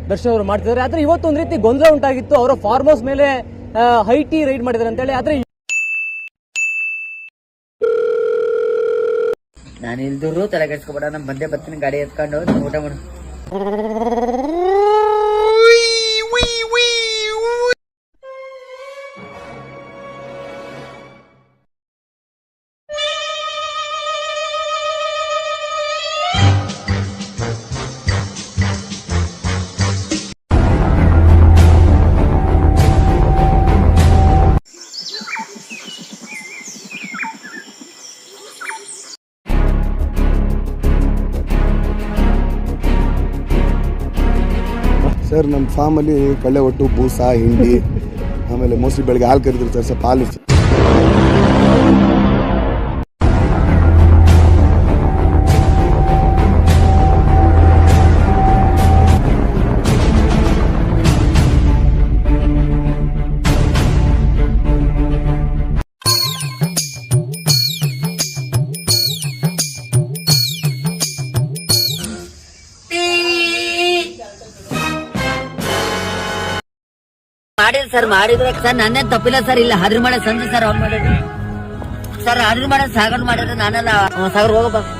ದರ್ಶನ್ ಅವರು ಮಾಡ್ತಿದ್ದಾರೆ. ಆದ್ರೆ ಇವತ್ತು ಒಂದ್ ರೀತಿ ಗೊಂದಲ ಉಂಟಾಗಿತ್ತು. ಅವರ ಫಾರ್ಮ್ ಹೌಸ್ ಮೇಲೆ ಐಟಿ ರೈಡ್ ಮಾಡಿದ್ದಾರೆ ಅಂತ ಹೇಳಿ. ಆದ್ರೆ ನಾನು ಇಲ್ದೂರು ತಲೆ ಕೆಡ್ಸ್ಕೊಬೇಡ, ನಾನು ಬಂದೇ ಬರ್ತೀನಿ ಗಾಡಿ ಎತ್ಕೊಂಡು ಊಟ ಮಾಡು. ಸರ್ ನಮ್ಮ ಫಾರ್ಮಲ್ಲಿ ಕಳ್ಳೆ ಒಟ್ಟು ಬೂಸ ಹಿಂಡಿ ಆಮೇಲೆ ಮೋಸ್ಟ್ಲಿ ಬೆಳಗ್ಗೆ ಹಾಲು ಕರೆದಿರ್ತಾರೆ ಸರ್. ಹಾಲು ಮಾಡಿದ್ರು ಸರ್, ಮಾಡಿದ್ರೆ ಸರ್ ನನ್ನೇನ್ ತಪ್ಪಿಲ್ಲ ಸರ್. ಇಲ್ಲ ಹಾದ್ರಿ ಮಾಡ ಸಂಜೆ ಸರ್ ಅವ್ರು ಮಾಡಿದ್ರು ಸರ್. ಹಾದ್ರಿ ಮಾಡ ಸಾಗರ್ ಮಾಡಿದ್ರೆ ನಾನೆಲ್ಲ ಸಾಗರ್ ಹೋಗಪ್ಪ.